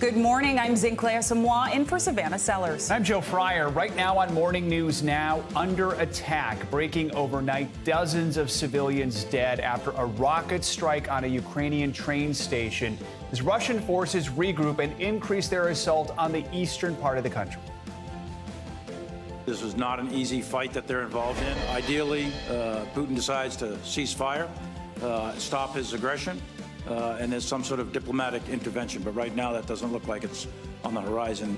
Good morning. I'm Zinclair Samoa in for Savannah Sellers. I'm Joe Fryer. Right now on Morning News Now, under attack. Breaking overnight, dozens of civilians dead after a rocket strike on a Ukrainian train station as Russian forces regroup and increase their assault on the eastern part of the country. This is not an easy fight that they're involved in. Ideally, Putin decides to cease fire, stop his aggression, and there's some sort of diplomatic intervention. But right now, that doesn't look like it's on the horizon.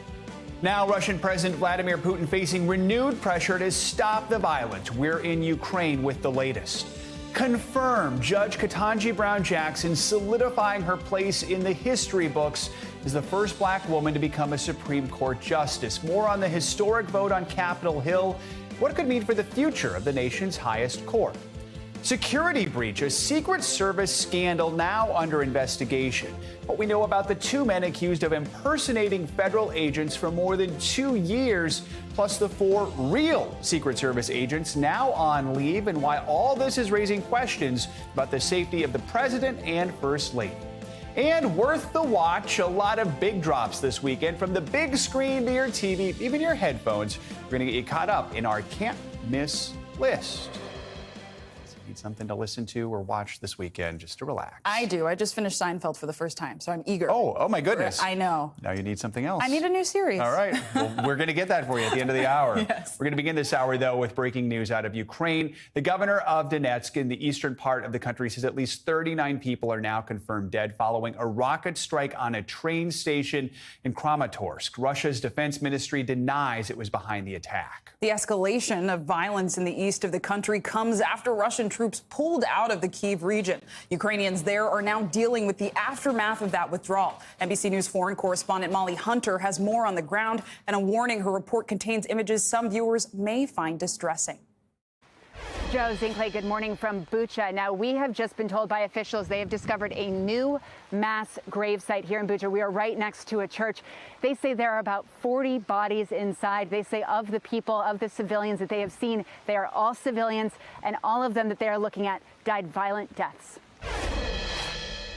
Now, Russian President Vladimir Putin facing renewed pressure to stop the violence. We're in Ukraine with the latest. Confirmed, Judge Ketanji Brown Jackson solidifying her place in the history books as the first black woman to become a Supreme Court justice. More on the historic vote on Capitol Hill, what it could mean for the future of the nation's highest court. Security breach, a Secret Service scandal now under investigation. What we know about the two men accused of impersonating federal agents for more than 2 years, plus the 4 real Secret Service agents now on leave, and why all this is raising questions about the safety of the president and First Lady. And worth the watch, a lot of big drops this weekend, from the big screen to your TV, even your headphones. We're going to get you caught up in our can't miss list. Need something to listen to or watch this weekend just to relax? I do. I just finished Seinfeld for the first time, so I'm eager. Oh my goodness. I know. Now you need something else. I need a new series. All right. Well, we're going to get that for you at the end of the hour. Yes. We're going to begin this hour, though, with breaking news out of Ukraine. The governor of Donetsk in the eastern part of the country says at least 39 people are now confirmed dead following a rocket strike on a train station in Kramatorsk. Russia's defense ministry denies it was behind the attack. The escalation of violence in the east of the country comes after Russian troops pulled out of the Kyiv region. Ukrainians there are now dealing with the aftermath of that withdrawal. NBC News foreign correspondent Molly Hunter has more on the ground and a warning her report contains images some viewers may find distressing. Joe Zinkley, good morning from Bucha. Now, we have just been told by officials they have discovered a new mass grave site here in Bucha. We are right next to a church. They say there are about 40 bodies inside. They say of the people, of the civilians that they have seen, they are all civilians, and all of them that they are looking at died violent deaths.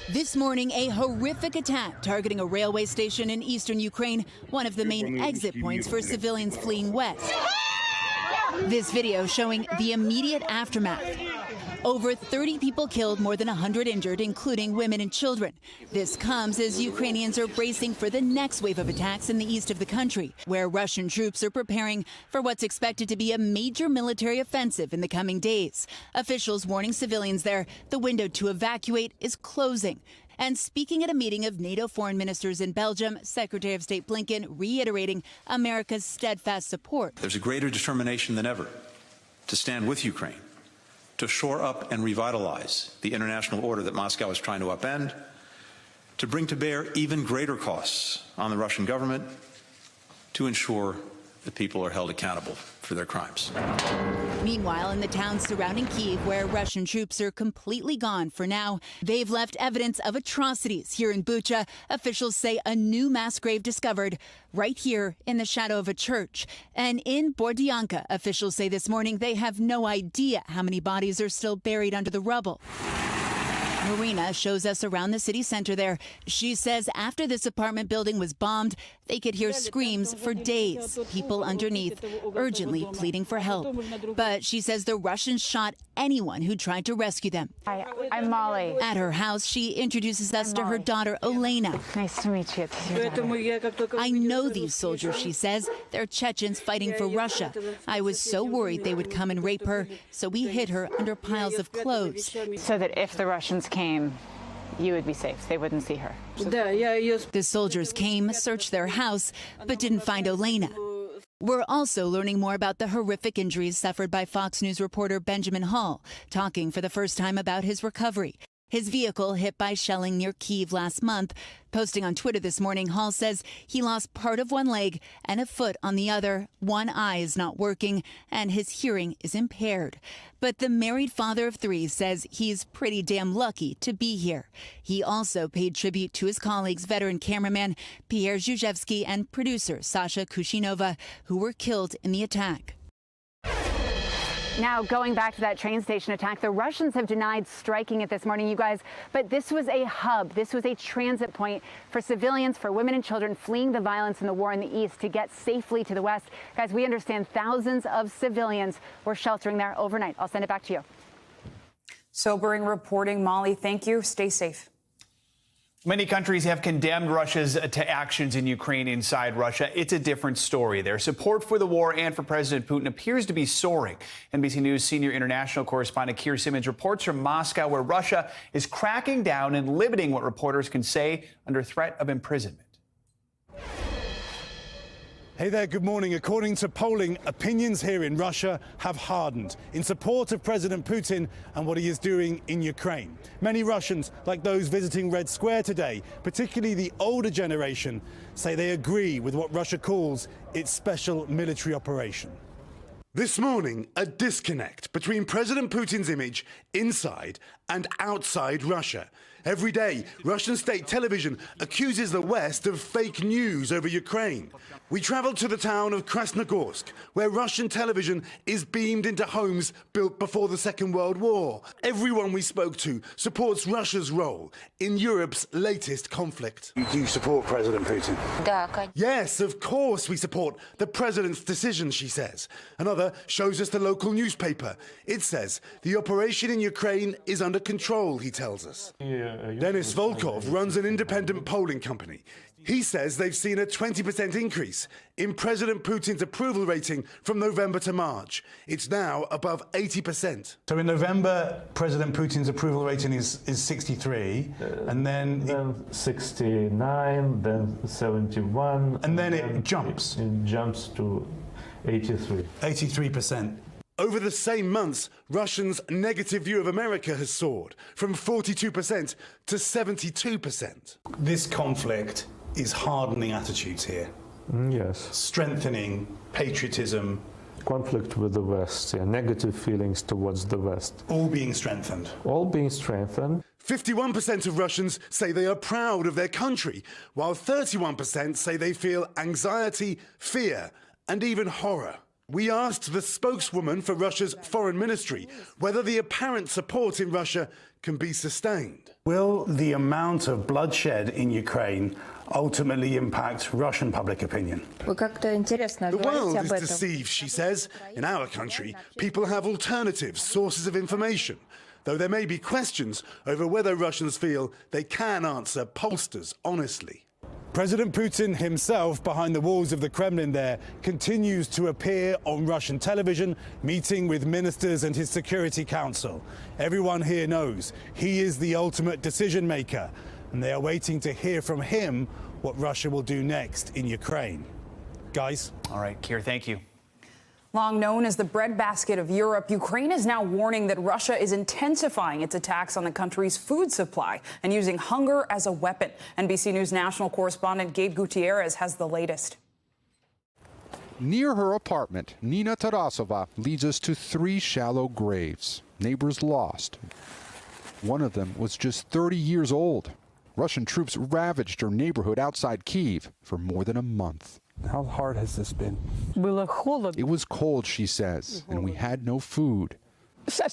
This morning, a horrific attack targeting a railway station in eastern Ukraine, one of the main exit points for civilians fleeing west. This video showing the immediate aftermath. Over 30 people killed, more than 100 injured, including women and children. This comes as Ukrainians are bracing for the next wave of attacks in the east of the country, where Russian troops are preparing for what's expected to be a major military offensive in the coming days. Officials warning civilians there the window to evacuate is closing. And speaking at a meeting of NATO foreign ministers in Belgium, Secretary of State Blinken reiterating America's steadfast support. There's a greater determination than ever to stand with Ukraine, to shore up and revitalize the international order that Moscow is trying to upend, to bring to bear even greater costs on the Russian government, to ensure that people are held accountable for their crimes. Meanwhile, in the towns surrounding Kyiv, where Russian troops are completely gone for now, they've left evidence of atrocities. Here in Bucha, officials say a new mass grave discovered right here in the shadow of a church. And in Bordianka, officials say this morning they have no idea how many bodies are still buried under the rubble. Marina shows us around the city center there. She says after this apartment building was bombed, they could hear screams for days, people underneath urgently pleading for help. But she says the Russians shot anyone who tried to rescue them. Hi, I'm Molly. At her house, she introduces us to her daughter, Olena. Nice to meet you. I know these soldiers, she says. They're Chechens fighting for Russia. I was so worried they would come and rape her, so we hid her under piles of clothes. So that if the Russians came, you would be safe. They wouldn't see her. The soldiers came, searched their house, but didn't find Olena. We're also learning more about the horrific injuries suffered by Fox News reporter Benjamin Hall, talking for the first time about his recovery. His vehicle hit by shelling near Kyiv last month. Posting on Twitter this morning, Hall says he lost part of one leg and a foot on the other. One eye is not working and his hearing is impaired. But the married father of 3 says he's pretty damn lucky to be here. He also paid tribute to his colleagues, veteran cameraman Pierre Zhuzhevsky and producer Sasha Kushinova, who were killed in the attack. Now, going back to that train station attack, the Russians have denied striking it this morning, you guys. But this was a hub. This was a transit point for civilians, for women and children fleeing the violence and the war in the east to get safely to the west. Guys, we understand thousands of civilians were sheltering there overnight. I'll send it back to you. Sobering reporting, Molly. Thank you. Stay safe. Many countries have condemned Russia's actions in Ukraine inside Russia. It's a different story. Their support for the war and for President Putin appears to be soaring. NBC News senior international correspondent Keir Simmons reports from Moscow, where Russia is cracking down and limiting what reporters can say under threat of imprisonment. Hey there, good morning. According to polling, opinions here in Russia have hardened in support of President Putin and what he is doing in Ukraine. Many Russians, like those visiting Red Square today, particularly the older generation, say they agree with what Russia calls its special military operation. This morning, a disconnect between President Putin's image inside and outside Russia. Every day, Russian state television accuses the West of fake news over Ukraine. We traveled to the town of Krasnogorsk, where Russian television is beamed into homes built before the Second World War. Everyone we spoke to supports Russia's role in Europe's latest conflict. Do you support President Putin? Yes, of course we support the president's decision, she says. Another shows us the local newspaper. It says the operation in Ukraine is under control, he tells us. Denis Volkov runs an independent polling company. He says they've seen a 20% increase in President Putin's approval rating from November to March. It's now above 80%. So in November, President Putin's approval rating is 63, and then 69, then 71, and then it jumps. It jumps to 83. 83%. Over the same months, Russians' negative view of America has soared from 42% to 72%. This conflict is hardening attitudes here. Yes. Strengthening patriotism. Conflict with the West, negative feelings towards the West. All being strengthened. All being strengthened. 51% of Russians say they are proud of their country, while 31% say they feel anxiety, fear, and even horror. We asked the spokeswoman for Russia's foreign ministry whether the apparent support in Russia can be sustained. Will the amount of bloodshed in Ukraine ultimately impact Russian public opinion? The world is deceived, she says. In our country, people have alternative sources of information, though there may be questions over whether Russians feel they can answer pollsters honestly. President Putin himself, behind the walls of the Kremlin there, continues to appear on Russian television, meeting with ministers and his Security Council. Everyone here knows he is the ultimate decision maker, and they are waiting to hear from him what Russia will do next in Ukraine. Guys? All right, Keir, thank you. Long known as the breadbasket of Europe, Ukraine is now warning that Russia is intensifying its attacks on the country's food supply and using hunger as a weapon. NBC News national correspondent Gabe Gutierrez has the latest. Near her apartment, Nina Tarasova leads us to 3 shallow graves. Neighbors lost. One of them was just 30 years old. Russian troops ravaged her neighborhood outside Kyiv for more than a month. How hard has this been? It was cold, she says, and we had no food.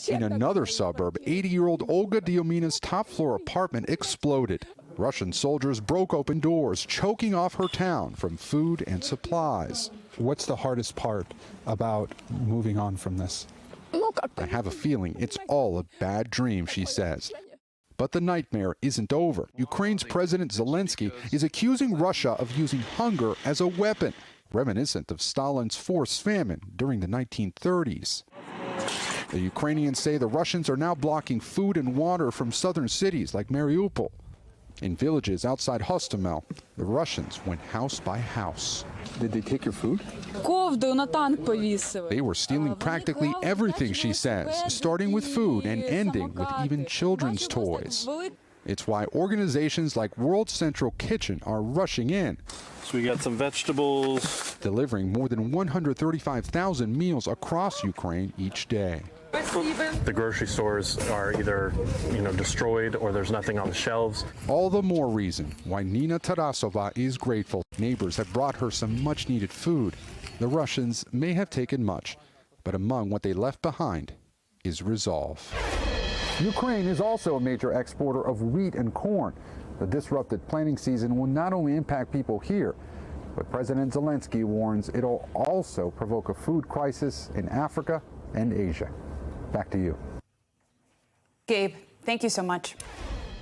In another suburb, 80-year-old Olga Diomina's top-floor apartment exploded. Russian soldiers broke open doors, choking off her town from food and supplies. What's the hardest part about moving on from this? I have a feeling it's all a bad dream, she says. But the nightmare isn't over. Ukraine's President Zelensky is accusing Russia of using hunger as a weapon, reminiscent of Stalin's forced famine during the 1930s. The Ukrainians say the Russians are now blocking food and water from southern cities like Mariupol. In villages outside Hostomel, the Russians went house by house. Did they take your food? They were stealing practically everything, she says, starting with food and ending with even children's toys. It's why organizations like World Central Kitchen are rushing in. So we got some vegetables. Delivering more than 135,000 meals across Ukraine each day. The grocery stores are either, destroyed or there's nothing on the shelves. All the more reason why Nina Tarasova is grateful. Neighbors have brought her some much-needed food. The Russians may have taken much, But among what they left behind is resolve. Ukraine is also a major exporter of wheat and corn. The disrupted planting season will not only impact people here, but President Zelensky warns it'll also provoke a food crisis in Africa and Asia. Back to you. Gabe, thank you so much.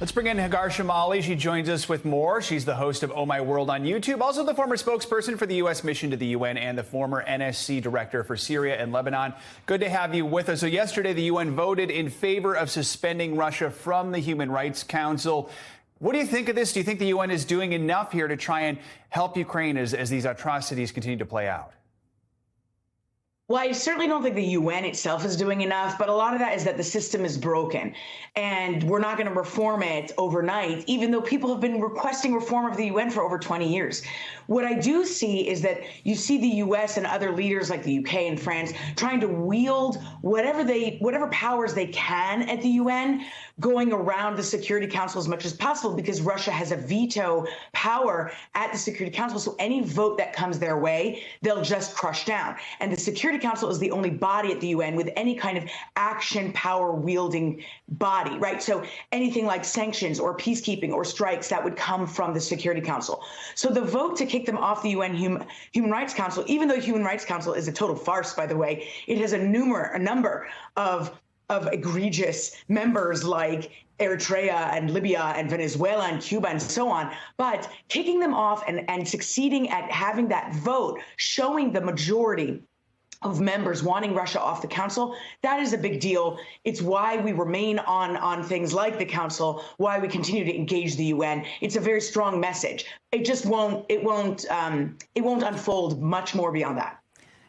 Let's bring in Hagar Shamali. She joins us with more. She's the host of Oh My World on YouTube, also the former spokesperson for the U.S. mission to the UN and the former NSC director for Syria and Lebanon. Good to have you with us. So yesterday, the UN voted in favor of suspending Russia from the Human Rights Council. What do you think of this? Do you think the UN is doing enough here to try and help Ukraine as these atrocities continue to play out? Well, I certainly don't think the UN itself is doing enough, but a lot of that is that the system is broken and we're not going to reform it overnight, even though people have been requesting reform of the UN for over 20 years. What I do see is that you see the US and other leaders like the UK and France trying to wield whatever powers they can at the UN, going around the Security Council as much as possible because Russia has a veto power at the Security Council. So any vote that comes their way, they'll just crush down. And the Security Council is the only body at the UN with any kind of action power wielding body, right? So anything like sanctions or peacekeeping or strikes, that would come from the Security Council. So the vote to kick them off the UN Human Rights Council, even though the Human Rights Council is a total farce, by the way, it has a number of egregious members like Eritrea and Libya and Venezuela and Cuba and so on. But kicking them off and succeeding at having that vote, showing the majority of members wanting Russia off the council, that is a big deal. It's why we remain on things like the council, why we continue to engage the UN. It's a very strong message. It just won't unfold much more beyond that.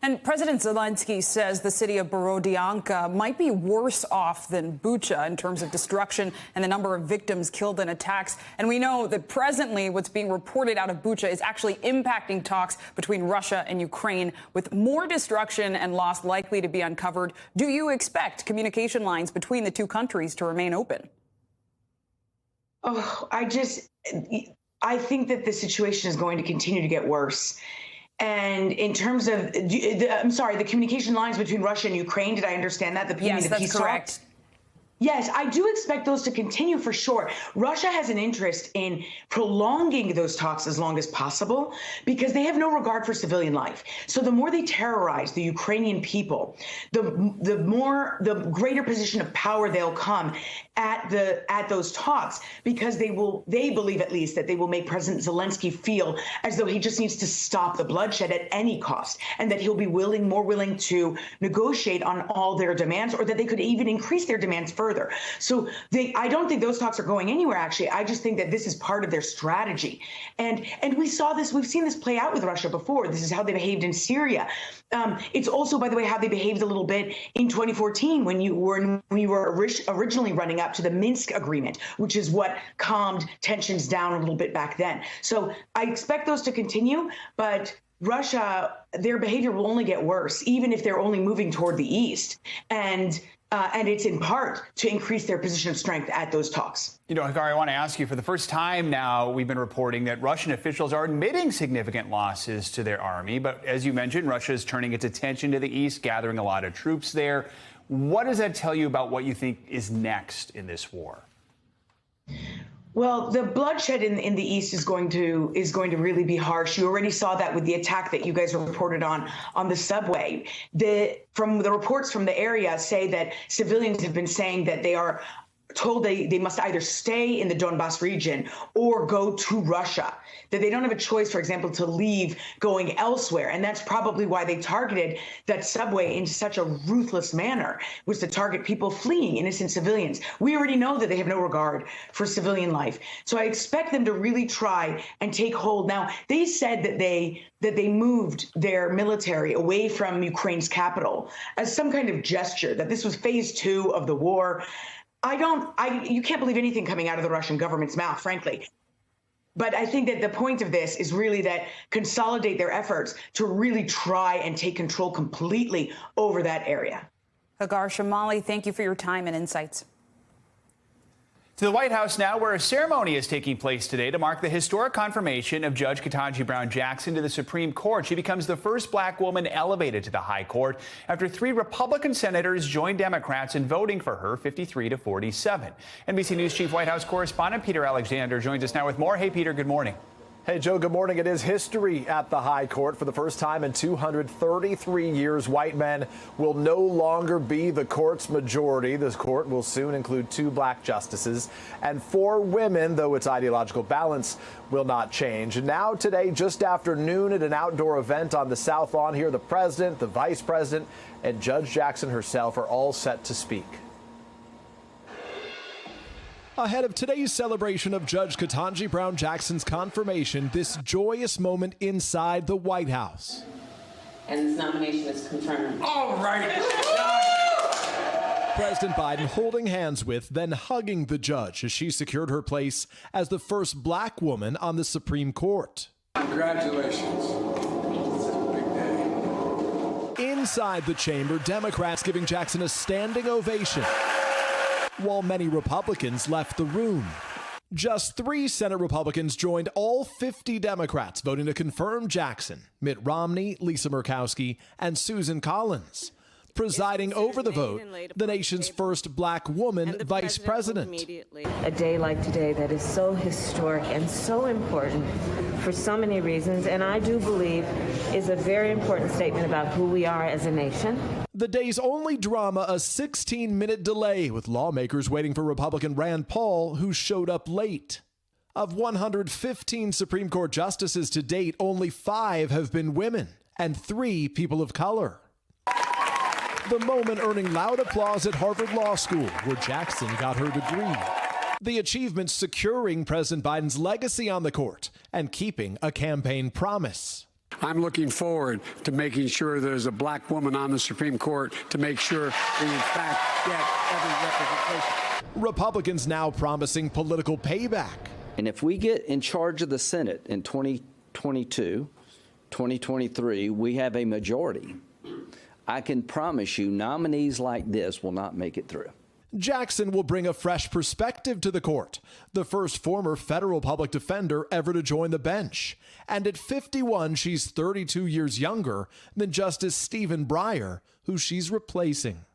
And President Zelensky says the city of Borodianka might be worse off than Bucha in terms of destruction and the number of victims killed in attacks. And we know that presently what's being reported out of Bucha is actually impacting talks between Russia and Ukraine, with more destruction and loss likely to be uncovered. Do you expect communication lines between the two countries to remain open? Oh, I think that the situation is going to continue to get worse. And in terms of, the communication lines between Russia and Ukraine, did I understand that? Yes, that's correct. Yes, I do expect those to continue for sure. Russia has an interest in prolonging those talks as long as possible because they have no regard for civilian life. So the more they terrorize the Ukrainian people, the greater position of power they'll come at those talks, because they believe at least that they will make President Zelensky feel as though he just needs to stop the bloodshed at any cost, and that he'll be more willing to negotiate on all their demands, or that they could even increase their demands further. So I don't think those talks are going anywhere, actually. I just think that this is part of their strategy. And we've seen this play out with Russia before. This is how they behaved in Syria. It's also, by the way, how they behaved a little bit in 2014 when you were originally running up to the Minsk agreement, which is what calmed tensions down a little bit back then. So I expect those to continue, but Russia, their behavior will only get worse, even if they're only moving toward the east. And it's in part to increase their position of strength at those talks. You know, Hagar, I want to ask you, for the first time now, we've been reporting that Russian officials are admitting significant losses to their army. But as you mentioned, Russia is turning its attention to the east, gathering a lot of troops there. What does that tell you about what you think is next in this war? Well, the bloodshed in the east is going to really be harsh. You already saw that with the attack that you guys reported on the subway. From the reports from the area say that civilians have been saying that they are told they must either stay in the Donbas region or go to Russia, that they don't have a choice, for example, to leave going elsewhere. And that's probably why they targeted that subway in such a ruthless manner, was to target people fleeing, innocent civilians. We already know that they have no regard for civilian life. So I expect them to really try and take hold. Now, they said that they moved their military away from Ukraine's capital as some kind of gesture, that this was phase 2 of the war. You can't believe anything coming out of the Russian government's mouth, frankly. But I think that the point of this is really that consolidate their efforts to really try and take control completely over that area. Hagar Shamali, thank you for your time and insights. To the White House now, where a ceremony is taking place today to mark the historic confirmation of Judge Ketanji Brown Jackson to the Supreme Court. She becomes the first black woman elevated to the High Court after 3 Republican senators joined Democrats in voting for her 53-47. NBC News Chief White House correspondent Peter Alexander joins us now with more. Hey, Peter, good morning. Hey, Joe, good morning. It is history at the High Court. For the first time in 233 years, white men will no longer be the court's majority. This court will soon include 2 black justices and 4 women, though its ideological balance will not change. And now today, just after noon at an outdoor event on the South Lawn here, the president, the vice president, and Judge Jackson herself are all set to speak. Ahead of today's celebration of Judge Ketanji Brown Jackson's confirmation, this joyous moment inside the White House. And this nomination is confirmed. All right. President Biden holding hands with, then hugging the judge as she secured her place as the first black woman on the Supreme Court. Congratulations. This is a big day. Inside the chamber, Democrats giving Jackson a standing ovation, while many Republicans left the room. Just 3 Senate Republicans joined all 50 Democrats voting to confirm Jackson: Mitt Romney, Lisa Murkowski, and Susan Collins. Presiding over the vote, the nation's first black woman vice president. A day like today that is so historic and so important for so many reasons, and I do believe is a very important statement about who we are as a nation. The day's only drama, a 16-minute delay with lawmakers waiting for Republican Rand Paul, who showed up late. Of 115 Supreme Court justices to date, only 5 have been women and 3 people of color. The moment earning loud applause at Harvard Law School, where Jackson got her degree. The achievement securing President Biden's legacy on the court and keeping a campaign promise. I'm looking forward to making sure there's a black woman on the Supreme Court to make sure we in fact get every representation. Republicans now promising political payback. And if we get in charge of the Senate in 2022, 2023, we have a majority. I can promise you nominees like this will not make it through. Jackson will bring a fresh perspective to the court, the first former federal public defender ever to join the bench. And at 51, she's 32 years younger than Justice Stephen Breyer, who she's replacing.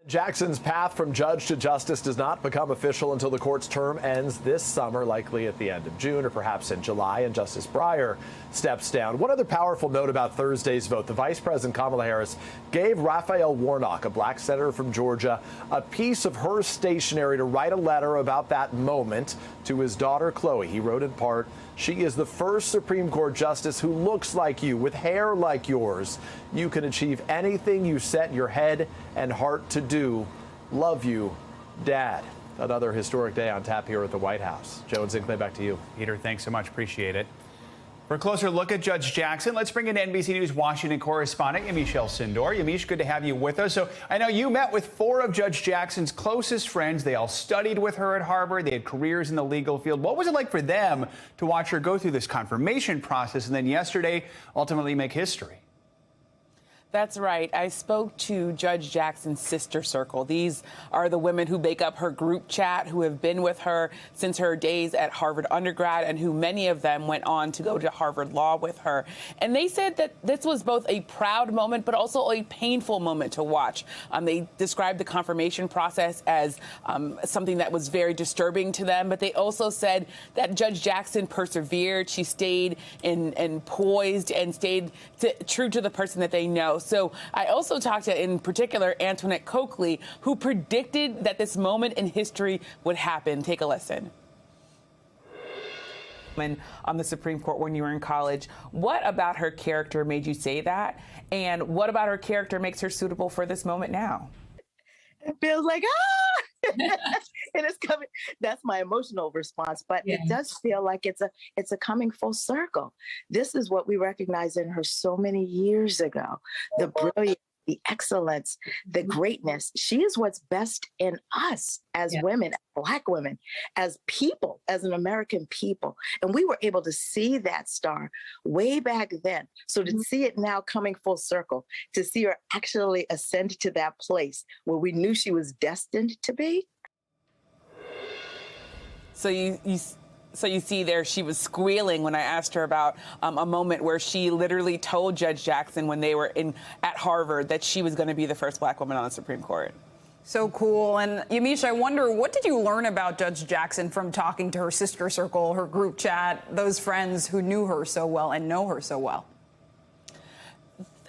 Jackson's path from judge to justice does not become official until the court's term ends this summer, likely at the end of June or perhaps in July, and Justice Breyer steps down. One other powerful note about Thursday's vote: the Vice President Kamala Harris gave Raphael Warnock, a black senator from Georgia, a piece of her stationery to write a letter about that moment to his daughter Chloe. He wrote in part, "She is the first Supreme Court justice who looks like you, with hair like yours. You can achieve anything you set your head and heart to do. Love you, Dad." Another historic day on tap here at the White House. Joe and Zinkley, back to you. Peter, thanks so much. Appreciate it. For a closer look at Judge Jackson, let's bring in NBC News Washington correspondent Yamiche Sindor. Yamiche, good to have you with us. So I know you met with 4 of Judge Jackson's closest friends. They all studied with her at Harvard. They had careers in the legal field. What was it like for them to watch her go through this confirmation process and then yesterday ultimately make history? That's right. I spoke to Judge Jackson's sister circle. These are the women who make up her group chat, who have been with her since her days at Harvard undergrad, and who many of them went on to go to Harvard Law with her. And they said that this was both a proud moment, but also a painful moment to watch. They described the confirmation process as something that was very disturbing to them, but they also said that Judge Jackson persevered. She stayed and poised and stayed true to the person that they know. So I also talked to, in particular, Antoinette Coakley, who predicted that this moment in history would happen. Take a listen. On the Supreme Court when you were in college, what about her character made you say that? And what about her character makes her suitable for this moment now? It feels like, and it's coming. That's my emotional response, but it does feel like it's a coming full circle. This is what we recognized in her so many years ago: the brilliance, the excellence, the greatness. She is what's best in us as women, Black women, as people, as an American people. And we were able to see that star way back then. So to see it now coming full circle, to see her actually ascend to that place where we knew she was destined to be. So you see there, she was squealing when I asked her about a moment where she literally told Judge Jackson when they were at Harvard that she was going to be the first black woman on the Supreme Court. So cool. And Yamiche, I wonder, what did you learn about Judge Jackson from talking to her sister circle, her group chat, those friends who knew her so well and know her so well?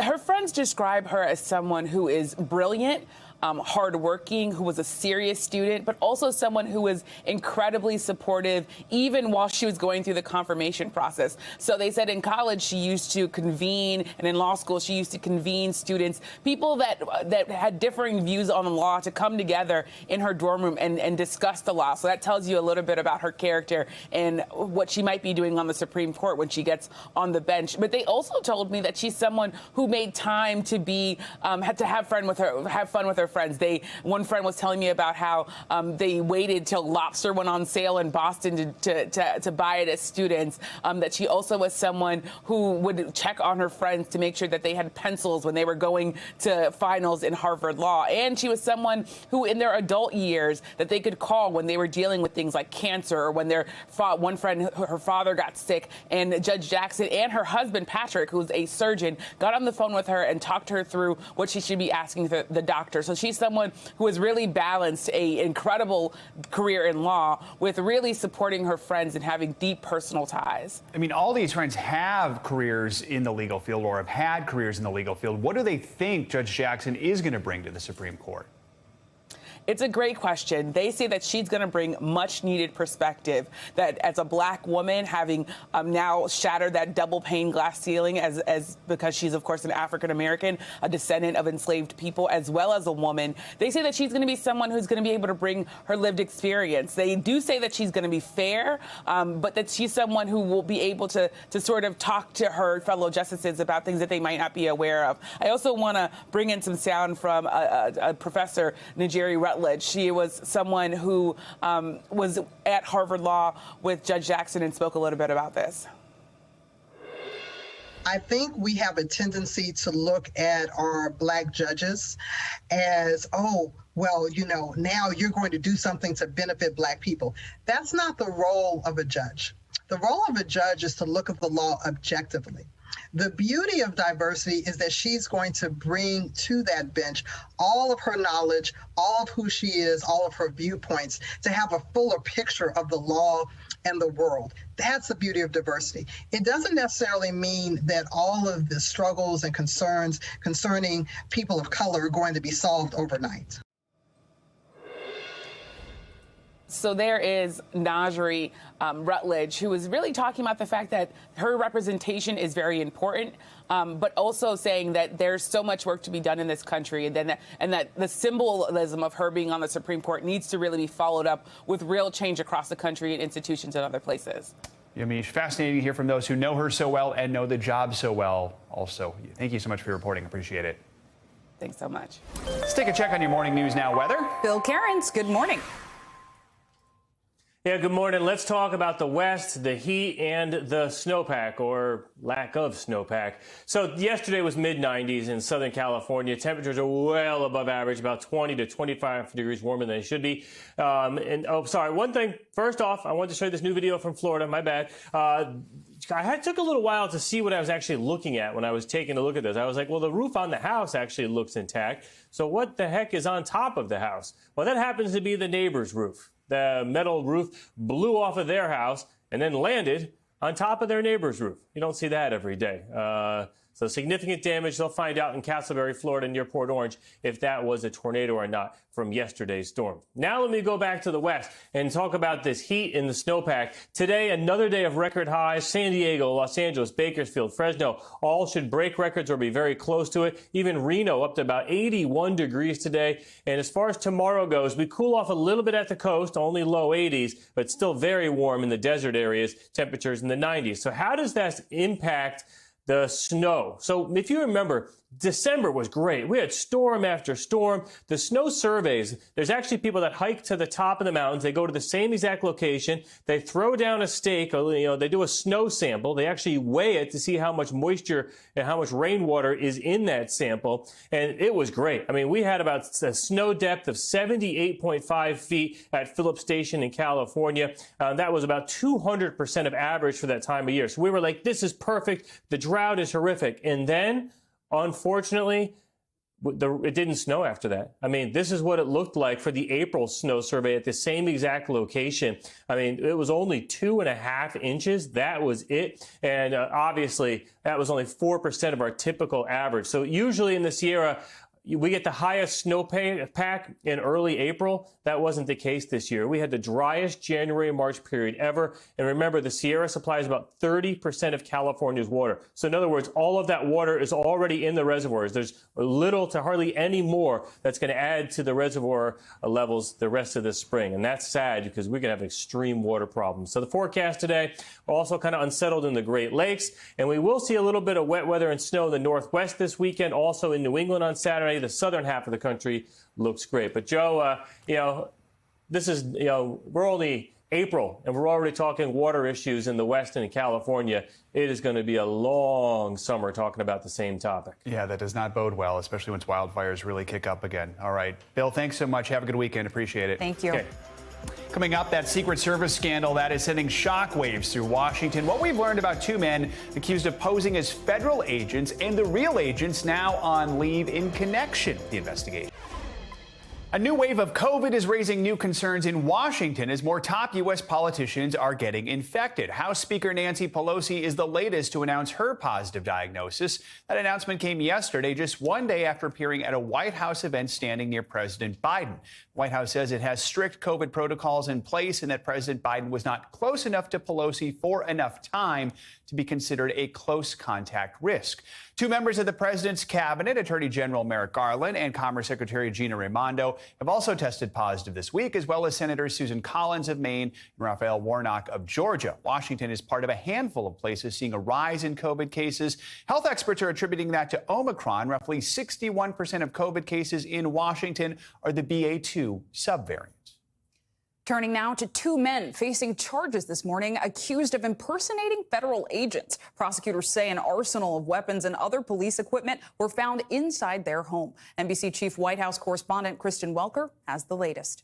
Her friends describe her as someone who is brilliant, hardworking, who was a serious student, but also someone who was incredibly supportive, even while she was going through the confirmation process. So they said in college she used to convene, and in law school she used to convene students, people that had differing views on the law, to come together in her dorm room and discuss the law. So that tells you a little bit about her character and what she might be doing on the Supreme Court when she gets on the bench. But they also told me that she's someone who made time to be had to have fun with her friends. One friend was telling me about how they waited till lobster went on sale in Boston to buy it as students. That she also was someone who would check on her friends to make sure that they had pencils when they were going to finals in Harvard Law. And she was someone who, in their adult years, that they could call when they were dealing with things like cancer, or when one friend, her father got sick, and Judge Jackson and her husband, Patrick, who's a surgeon, got on the phone with her and talked her through what she should be asking the doctor. So she's someone who has really balanced an incredible career in law with really supporting her friends and having deep personal ties. I mean, all these friends have careers in the legal field or have had careers in the legal field. What do they think Judge Jackson is going to bring to the Supreme Court? It's a great question. They say that she's going to bring much needed perspective, that as a black woman, having now shattered that double pane glass ceiling because she's, of course, an African American, a descendant of enslaved people, as well as a woman. They say that she's going to be someone who's going to be able to bring her lived experience. They do say that she's going to be fair, but that she's someone who will be able to sort of talk to her fellow justices about things that they might not be aware of. I also want to bring in some sound from a professor, Najeri Rutledge. She was someone who was at Harvard Law with Judge Jackson and spoke a little bit about this. I think we have a tendency to look at our black judges as, oh, well, you know, now you're going to do something to benefit black people. That's not the role of a judge. The role of a judge is to look at the law objectively. The beauty of diversity is that she's going to bring to that bench all of her knowledge, all of who she is, all of her viewpoints, to have a fuller picture of the law and the world. That's the beauty of diversity. It doesn't necessarily mean that all of the struggles and concerns concerning people of color are going to be solved overnight. So there is Najeri Rutledge, who is really talking about the fact that her representation is very important, but also saying that there's so much work to be done in this country, and that the symbolism of her being on the Supreme Court needs to really be followed up with real change across the country and institutions and other places. Yamiche, fascinating to hear from those who know her so well and know the job so well also. Thank you so much for your reporting. Appreciate it. Thanks so much. Let's take a check on your morning news now. Weather. Bill Cairns, good morning. Yeah, good morning. Let's talk about the West, the heat, and the snowpack, or lack of snowpack. So yesterday was mid-90s in Southern California. Temperatures are well above average, about 20 to 25 degrees warmer than they should be. One thing. First off, I wanted to show you this new video from Florida. My bad. Took a little while to see what I was actually looking at when I was taking a look at this. I was like, well, the roof on the house actually looks intact. So what the heck is on top of the house? Well, that happens to be the neighbor's roof. The metal roof blew off of their house and then landed on top of their neighbor's roof. You don't see that every day. So significant damage. They'll find out in Castleberry, Florida, near Port Orange, if that was a tornado or not from yesterday's storm. Now let me go back to the West and talk about this heat and the snowpack. Today, another day of record highs. San Diego, Los Angeles, Bakersfield, Fresno, all should break records or be very close to it. Even Reno up to about 81 degrees today. And as far as tomorrow goes, we cool off a little bit at the coast, only low 80s, but still very warm in the desert areas, temperatures in the 90s. So how does that impact the snow. So if you remember, December was great. We had storm after storm. The snow surveys, there's actually people that hike to the top of the mountains. They go to the same exact location. They throw down a stake, they do a snow sample. They actually weigh it to see how much moisture and how much rainwater is in that sample. And it was great. I mean, we had about a snow depth of 78.5 feet at Phillips Station in California. That was about 200% of average for that time of year. So we were like, this is perfect. The drought is horrific. And then, unfortunately, it didn't snow after that. I mean, this is what it looked like for the April snow survey at the same exact location. I mean, it was only 2.5 inches. That was it. And obviously, that was only 4% of our typical average. So usually in the Sierra, we get the highest snowpack in early April. That wasn't the case this year. We had the driest January and March period ever. And remember, the Sierra supplies about 30% of California's water. So in other words, all of that water is already in the reservoirs. There's little to hardly any more that's going to add to the reservoir levels the rest of this spring. And that's sad because we're going to have extreme water problems. So the forecast today, also kind of unsettled in the Great Lakes. And we will see a little bit of wet weather and snow in the Northwest this weekend, also in New England on Saturday. The southern half of the country looks great. But Joe, this is, we're only April and we're already talking water issues in the West and in California. It is going to be a long summer talking about the same topic. Yeah, that does not bode well, especially once wildfires really kick up again. All right. Bill, thanks so much. Have a good weekend. Appreciate it. Thank you. Okay. Coming up, that Secret Service scandal that is sending shockwaves through Washington. What we've learned about two men accused of posing as federal agents and the real agents now on leave in connection with the investigation. A new wave of COVID is raising new concerns in Washington as more top U.S. politicians are getting infected. House Speaker Nancy Pelosi is the latest to announce her positive diagnosis. That announcement came yesterday, just one day after appearing at a White House event standing near President Biden. The White House says it has strict COVID protocols in place and that President Biden was not close enough to Pelosi for enough time to be considered a close contact risk. Two members of the president's cabinet, Attorney General Merrick Garland and Commerce Secretary Gina Raimondo, have also tested positive this week, as well as Senators Susan Collins of Maine and Raphael Warnock of Georgia. Washington is part of a handful of places seeing a rise in COVID cases. Health experts are attributing that to Omicron. Roughly 61% of COVID cases in Washington are the BA2 subvariant. Turning now to two men facing charges this morning accused of impersonating federal agents. Prosecutors say an arsenal of weapons and other police equipment were found inside their home. NBC Chief White House correspondent Kristen Welker has the latest.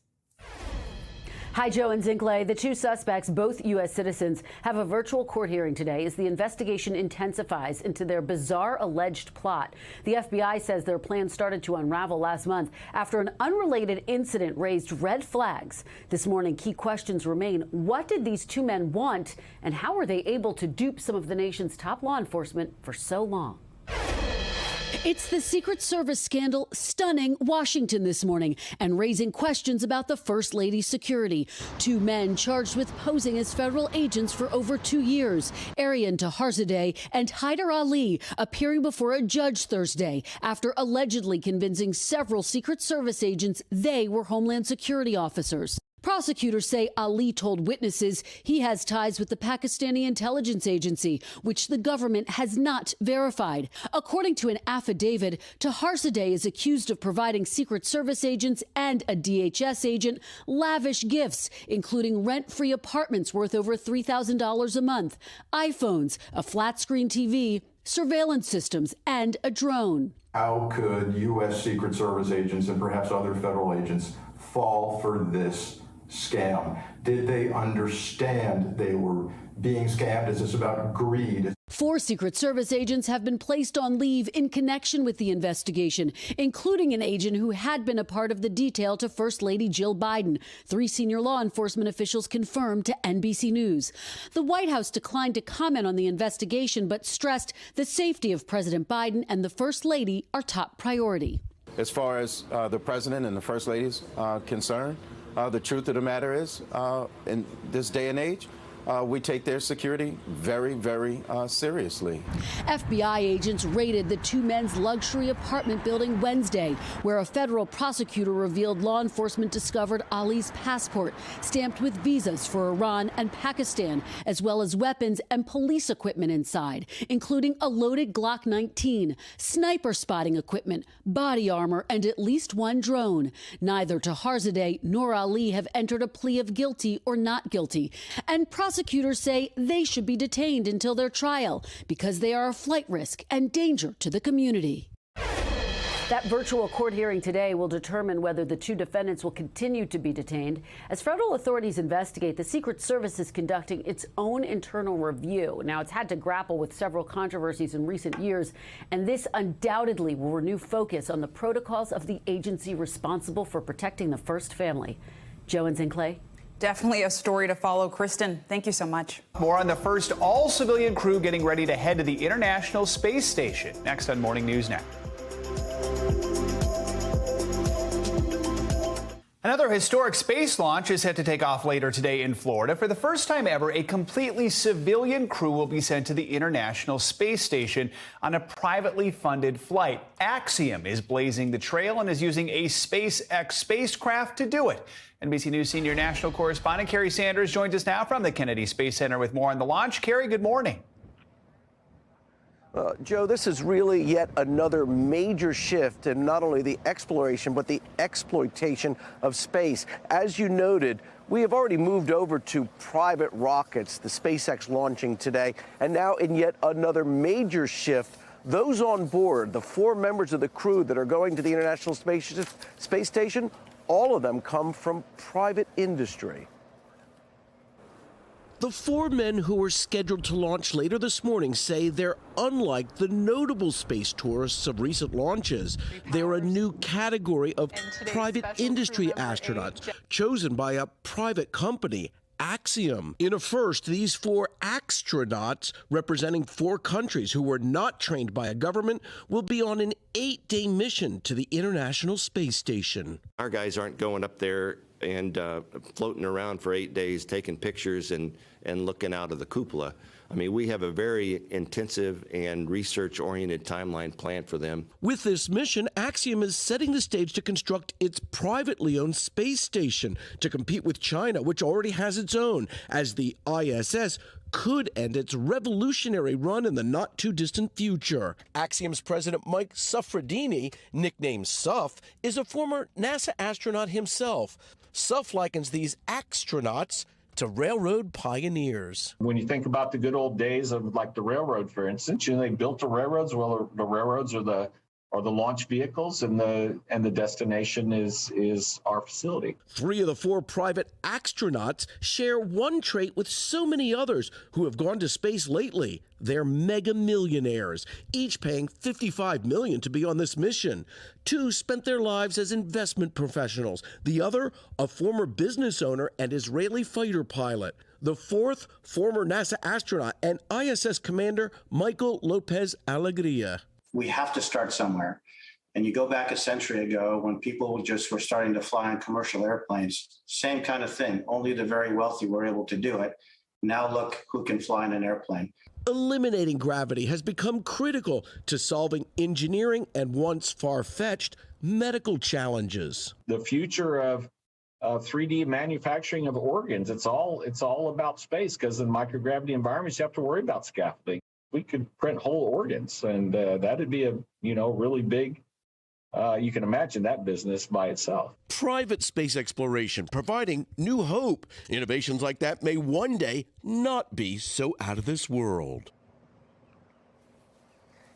Hi, Joe and Zinkley. The two suspects, both U.S. citizens, have a virtual court hearing today as the investigation intensifies into their bizarre alleged plot. The FBI says their plan started to unravel last month after an unrelated incident raised red flags. This morning, key questions remain. What did these two men want, and how were they able to dupe some of the nation's top law enforcement for so long? It's the Secret Service scandal stunning Washington this morning and raising questions about the First Lady's security. Two men charged with posing as federal agents for over 2 years, Arian Taharzadeh and Haider Ali, appearing before a judge Thursday after allegedly convincing several Secret Service agents they were Homeland Security officers. Prosecutors say Ali told witnesses he has ties with the Pakistani intelligence agency, which the government has not verified. According to an affidavit, Taharzadeh is accused of providing Secret Service agents and a DHS agent lavish gifts, including rent-free apartments worth over $3,000 a month, iPhones, a flat-screen TV, surveillance systems, and a drone. How could U.S. Secret Service agents and perhaps other federal agents fall for this scam? Did they understand they were being scammed? Is this about greed? 4 Secret Service agents have been placed on leave in connection with the investigation, including an agent who had been a part of the detail to First Lady Jill Biden. 3 senior law enforcement officials confirmed to NBC News. The White House declined to comment on the investigation, but stressed the safety of President Biden and the First Lady are top priority. As far as the president and the First Lady's concerned, the truth of the matter is, in this day and age, we take their security very, very seriously. FBI agents raided the two men's luxury apartment building Wednesday, where a federal prosecutor revealed law enforcement discovered Ali's passport, stamped with visas for Iran and Pakistan, as well as weapons and police equipment inside, including a loaded Glock 19, sniper spotting equipment, body armor, and at least one drone. Neither Taharzadeh nor Ali have entered a plea of guilty or not guilty, and prosecutors say they should be detained until their trial because they are a flight risk and danger to the community. That virtual court hearing today will determine whether the two defendants will continue to be detained. As federal authorities investigate, the Secret Service is conducting its own internal review. Now, it's had to grapple with several controversies in recent years, and this undoubtedly will renew focus on the protocols of the agency responsible for protecting the first family. Joe and Zinclay. Definitely a story to follow. Kristen, thank you so much. More on the first all-civilian crew getting ready to head to the International Space Station. Next on Morning News Now. Another historic space launch is set to take off later today in Florida. For the first time ever, a completely civilian crew will be sent to the International Space Station on a privately funded flight. Axiom is blazing the trail and is using a SpaceX spacecraft to do it. NBC News senior national correspondent Carrie Sanders joins us now from the Kennedy Space Center with more on the launch. Carrie, good morning. Joe, this is really yet another major shift in not only the exploration, but the exploitation of space. As you noted, we have already moved over to private rockets, the SpaceX launching today, and now in yet another major shift, those on board, the 4 members of the crew that are going to the International Space Station, all of them come from private industry. The 4 men who were scheduled to launch later this morning say they're unlike the notable space tourists of recent launches. They're a new category of private industry astronauts chosen by a private company, Axiom. In a first, these 4 astronauts, representing 4 countries who were not trained by a government, will be on an 8-day mission to the International Space Station. Our guys aren't going up there and floating around for 8 days, taking pictures and looking out of the cupola. I mean, we have a very intensive and research-oriented timeline planned for them. With this mission, Axiom is setting the stage to construct its privately owned space station to compete with China, which already has its own, as the ISS could end its revolutionary run in the not-too-distant future. Axiom's president Mike Suffredini, nicknamed Suff, is a former NASA astronaut himself. Suff likens these astronauts to railroad pioneers. When you think about the good old days of like the railroad, for instance, they built the railroads. Well, the railroads are the launch vehicles, and the destination is our facility. 3 of the 4 private astronauts share one trait with so many others who have gone to space lately. They're mega millionaires, each paying $55 million to be on this mission. 2 spent their lives as investment professionals. The other, a former business owner and Israeli fighter pilot. The 4th, former NASA astronaut and ISS commander Michael Lopez Alegria. We have to start somewhere. And you go back a century ago when people just were starting to fly on commercial airplanes, same kind of thing. Only the very wealthy were able to do it. Now look who can fly in an airplane. Eliminating gravity has become critical to solving engineering and once far-fetched medical challenges. The future of 3D manufacturing of organs, it's all about space, because in microgravity environments, you have to worry about scaffolding. We could print whole organs, and that'd be a really big. You can imagine that business by itself. Private space exploration providing new hope. Innovations like that may one day not be so out of this world.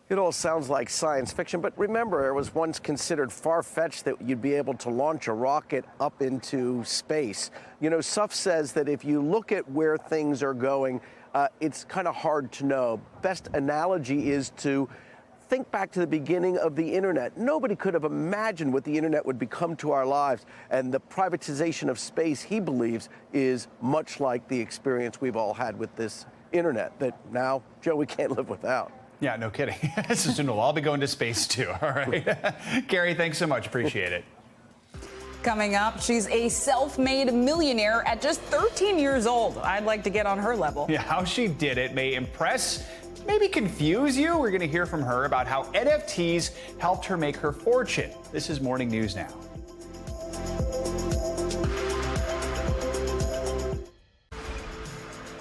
It all sounds like science fiction, but remember, it was once considered far-fetched that you'd be able to launch a rocket up into space. Suff says that if you look at where things are going, it's kind of hard to know. Best analogy is to think back to the beginning of the internet. Nobody could have imagined what the internet would become to our lives. And the privatization of space, he believes, is much like the experience we've all had with this internet that now, Joe, we can't live without. Yeah, no kidding. I'll be going to space too. All right. Carrie, thanks so much. Appreciate it. Coming up, she's a self-made millionaire at just 13 years old. I'd like to get on her level. Yeah, how she did it may impress, maybe confuse you. We're going to hear from her about how NFTs helped her make her fortune. This is Morning News Now.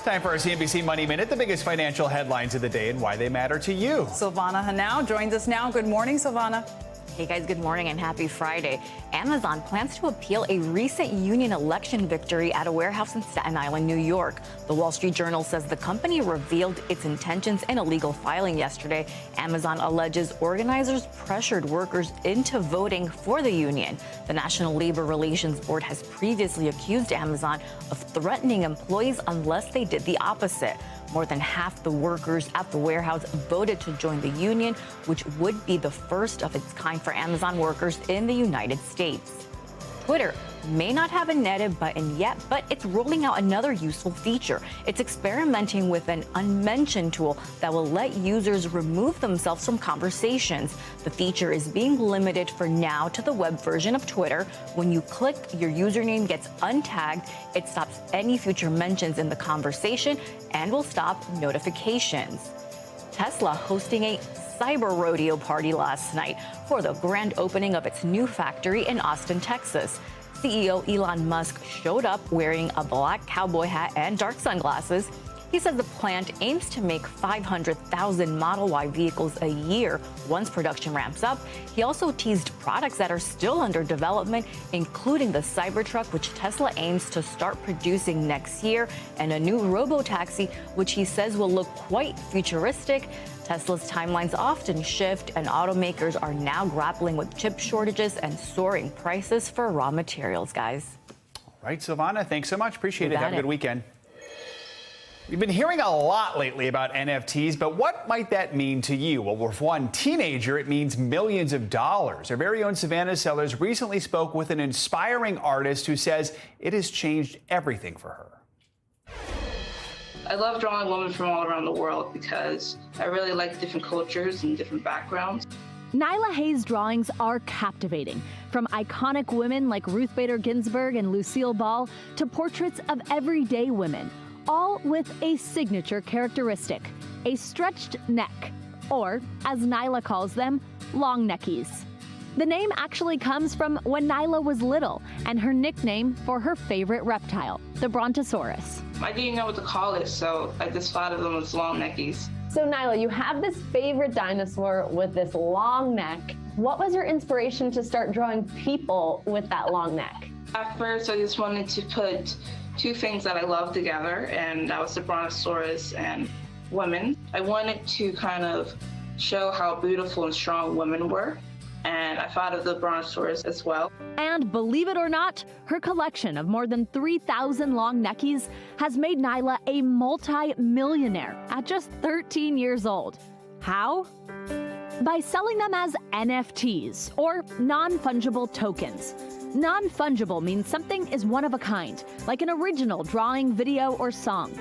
Time for our CNBC Money Minute, the biggest financial headlines of the day and why they matter to you. Silvana Hanau joins us now. Good morning, Silvana. Hey guys, good morning and happy Friday. Amazon plans to appeal a recent union election victory at a warehouse in Staten Island, New York. The Wall Street Journal says the company revealed its intentions in a legal filing yesterday. Amazon alleges organizers pressured workers into voting for the union. The National Labor Relations Board has previously accused Amazon of threatening employees unless they did the opposite. More than half the workers at the warehouse voted to join the union, which would be the first of its kind for Amazon workers in the United States. Twitter may not have a native button yet, but it's rolling out another useful feature. It's experimenting with an unmentioned tool that will let users remove themselves from conversations. The feature is being limited for now to the web version of Twitter. When you click, your username gets untagged. It stops any future mentions in the conversation and will stop notifications. Tesla hosting a cyber rodeo party last night for the grand opening of its new factory in Austin, Texas. CEO Elon Musk showed up wearing a black cowboy hat and dark sunglasses. He says the plant aims to make 500,000 Model Y vehicles a year once production ramps up. He also teased products that are still under development, including the Cybertruck, which Tesla aims to start producing next year, and a new robo-taxi, which he says will look quite futuristic. Tesla's timelines often shift, and automakers are now grappling with chip shortages and soaring prices for raw materials, guys. All right, Silvana, thanks so much. Appreciate it. Have a good weekend. We've been hearing a lot lately about NFTs, but what might that mean to you? Well, for one teenager, it means millions of dollars. Our very own Savannah Sellers recently spoke with an inspiring artist who says it has changed everything for her. I love drawing women from all around the world because I really like different cultures and different backgrounds. Nyla Hayes' drawings are captivating, from iconic women like Ruth Bader Ginsburg and Lucille Ball to portraits of everyday women, all with a signature characteristic, a stretched neck, or, as Nyla calls them, long neckies. The name actually comes from when Nyla was little and her nickname for her favorite reptile, the Brontosaurus. I didn't know what to call it, so I just thought of them as long neckies. So Nyla, you have this favorite dinosaur with this long neck. What was your inspiration to start drawing people with that long neck? At first, I just wanted to put two things that I love together, and that was the Brontosaurus and women. I wanted to kind of show how beautiful and strong women were, and I thought of the Brontosaurus as well. And believe it or not, her collection of more than 3,000 long neckies has made Nyla a multi-millionaire at just 13 years old. How? By selling them as NFTs, or non-fungible tokens. Non-fungible means something is one of a kind, like an original drawing, video, or song.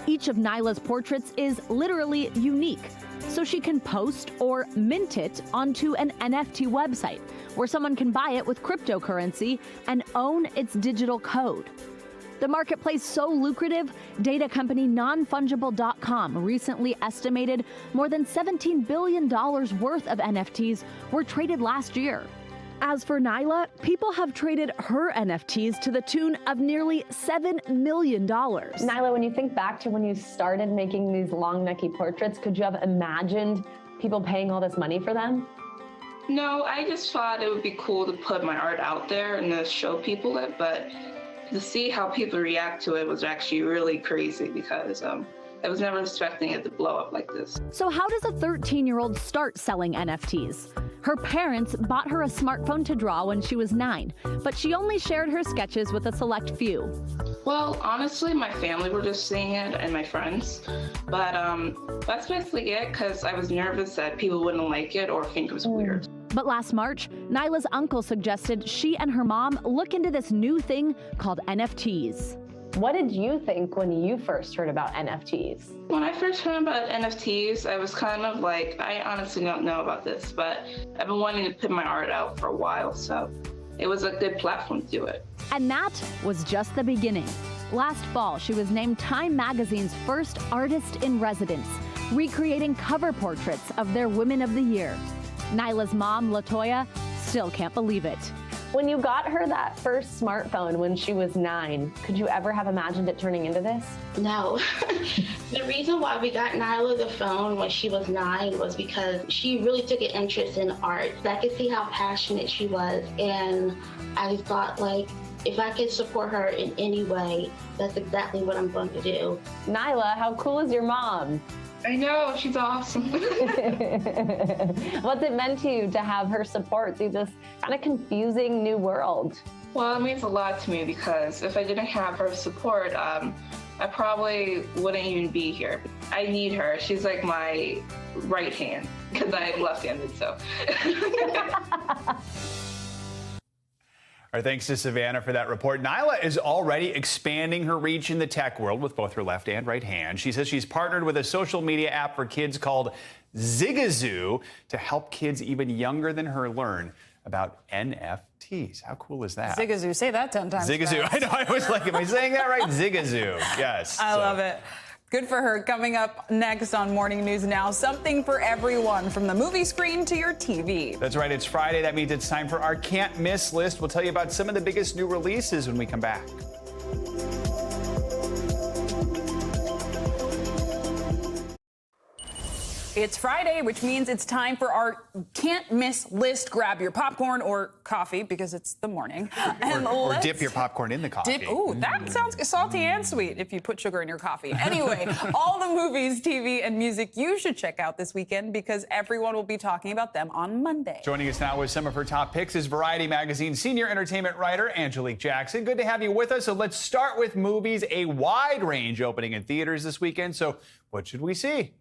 Each of Nyla's portraits is literally unique, so she can post or mint it onto an NFT website, where someone can buy it with cryptocurrency and own its digital code. The marketplace so lucrative, data company nonfungible.com recently estimated more than $17 billion worth of NFTs were traded last year. As for Nyla, people have traded her NFTs to the tune of nearly $7 million. Nyla, when you think back to when you started making these long necky portraits, could you have imagined people paying all this money for them? No, I just thought it would be cool to put my art out there and to show people it, but to see how people react to it was actually really crazy because I was never expecting it to blow up like this. So how does a 13-year-old start selling NFTs? Her parents bought her a smartphone to draw when she was 9, but she only shared her sketches with a select few. Well, honestly, my family were just seeing it and my friends, but that's basically it because I was nervous that people wouldn't like it or think it was weird. But last March, Nyla's uncle suggested she and her mom look into this new thing called NFTs. What did you think when you first heard about NFTs? When I first heard about NFTs, I was kind of like, I honestly don't know about this, but I've been wanting to put my art out for a while, so it was a good platform to do it. And that was just the beginning. Last fall, she was named Time Magazine's first artist in residence, recreating cover portraits of their Women of the Year. Nyla's mom, LaToya, still can't believe it. When you got her that first smartphone when she was 9, could you ever have imagined it turning into this? No. The reason why we got Nyla the phone when she was 9 was because she really took an interest in art. I could see how passionate she was, and I thought, like, if I could support her in any way, that's exactly what I'm going to do. Nyla, how cool is your mom? I know, she's awesome. What's it meant to you to have her support through this kind of confusing new world? Well, it means a lot to me because if I didn't have her support, I probably wouldn't even be here. I need her. She's like my right hand because I'm left-handed, so. Our thanks to Savannah for that report. Nyla is already expanding her reach in the tech world with both her left and right hand. She says she's partnered with a social media app for kids called Zigazoo to help kids even younger than her learn about NFTs. How cool is that? Zigazoo. Say that 10 times. Zigazoo. Fast. I know. I was like, am I saying that right? Zigazoo. Yes. I love it. Good for her. Coming up next on Morning News Now, something for everyone, from the movie screen to your TV. That's right. It's Friday. That means it's time for our can't miss list. We'll tell you about some of the biggest new releases when we come back. It's Friday, which means it's time for our can't miss list. Grab your popcorn or coffee because it's the morning. Or dip your popcorn in the coffee. Ooh, that sounds salty and sweet if you put sugar in your coffee. Anyway, all the movies, TV, and music you should check out this weekend because everyone will be talking about them on Monday. Joining us now with some of her top picks is Variety Magazine senior entertainment writer Angelique Jackson. Good to have you with us. So let's start with movies. A wide range opening in theaters this weekend. So what should we see?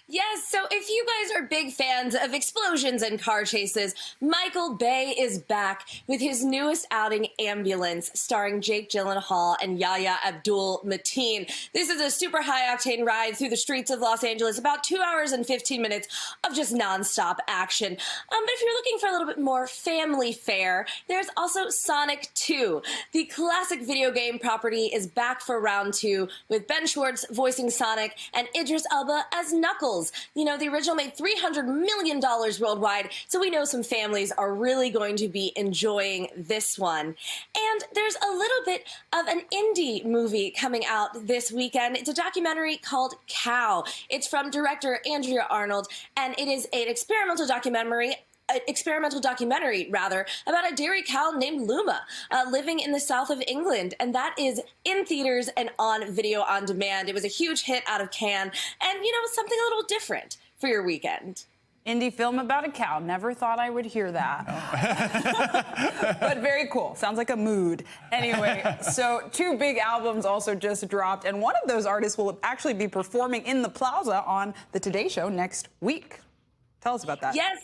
Yes, so if you guys are big fans of explosions and car chases, Michael Bay is back with his newest outing, Ambulance, starring Jake Gyllenhaal and Yahya Abdul-Mateen. This is a super high-octane ride through the streets of Los Angeles, about 2 hours and 15 minutes of just nonstop action. But if you're looking for a little bit more family fare, there's also Sonic 2. The classic video game property is back for round 2 with Ben Schwartz voicing Sonic and Idris Elba as Knuckles. You know, the original made $300 million worldwide, so we know some families are really going to be enjoying this one. And there's a little bit of an indie movie coming out this weekend. It's a documentary called Cow. It's from director Andrea Arnold, and it is an experimental documentary about a dairy cow named Luma living in the south of England, and that is in theaters and on video on demand. It was a huge hit out of Cannes, and you know, something a little different for your weekend. Indie film about a cow. Never thought I would hear that. But very cool. Sounds like a mood. Anyway, so 2 big albums also just dropped, and one of those artists will actually be performing in the Plaza on the Today Show next week. Tell us about that. Yes.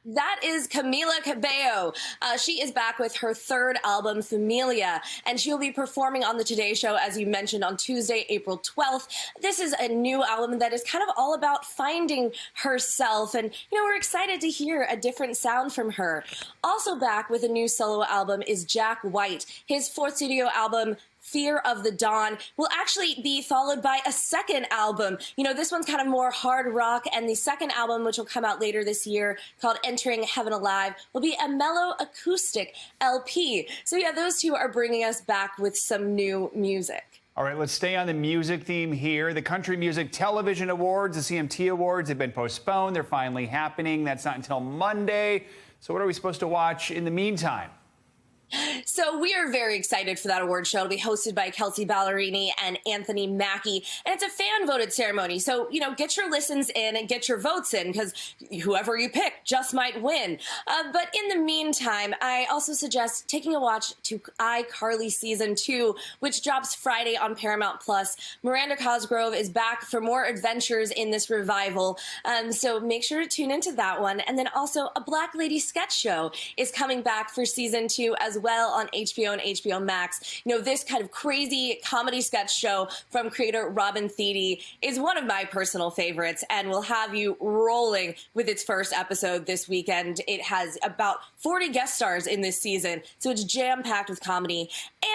That is Camila Cabello. She is back with her 3rd album, Familia, and she'll be performing on the Today Show, as you mentioned, on Tuesday, April 12th. This is a new album that is kind of all about finding herself, and, you know, we're excited to hear a different sound from her. Also back with a new solo album is Jack White. His 4th studio album, Fear of the Dawn, will actually be followed by a 2nd album. You know, this one's kind of more hard rock, and the 2nd album, which will come out later this year, called Entering Heaven Alive, will be a mellow acoustic LP. So yeah, those 2 are bringing us back with some new music. All right, let's stay on the music theme here. The Country Music Television Awards, the CMT Awards, have been postponed. They're finally happening. That's not until Monday. So what are we supposed to watch in the meantime? So we are very excited for that award show. It'll be hosted by Kelsey Ballerini and Anthony Mackie, and it's a fan-voted ceremony. So, you know, get your listens in and get your votes in, because whoever you pick just might win. But in the meantime, I also suggest taking a watch to iCarly Season 2, which drops Friday on Paramount+. Miranda Cosgrove is back for more adventures in this revival, so make sure to tune into that one. And then also, A Black Lady Sketch Show is coming back for Season 2 as as well on HBO and HBO Max. You know, this kind of crazy comedy sketch show from creator Robin Thede is one of my personal favorites and will have you rolling with its first episode this weekend. It has about 40 guest stars in this season, so it's jam-packed with comedy.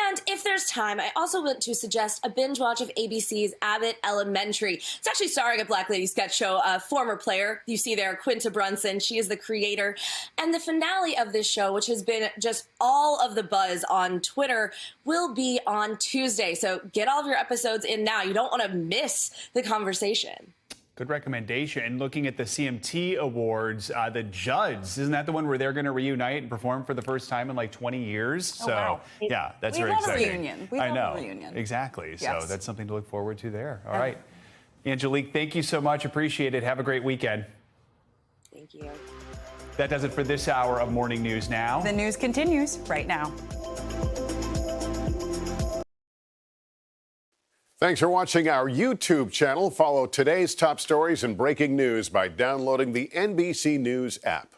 And if there's time, I also want to suggest a binge watch of ABC's Abbott Elementary. It's actually starring a Black Lady sketch show, a former player. You see there, Quinta Brunson. She is the creator. And the finale of this show, which has been just all of the buzz on Twitter, will be on Tuesday. So get all of your episodes in now. You don't want to miss the conversation. Good recommendation. And looking at the CMT Awards, the Judds, isn't that the one where they're going to reunite and perform for the first time in like 20 years? Oh, wow. Yeah, that's We very love a exciting. reunion. We I love know. a reunion. Exactly. Yes. So that's something to look forward to there. All right. Angelique, thank you so much. Appreciate it. Have a great weekend. Thank you. That does it for this hour of Morning News Now. The news continues right now. Thanks for watching our YouTube channel. Follow today's top stories and breaking news by downloading the NBC News app.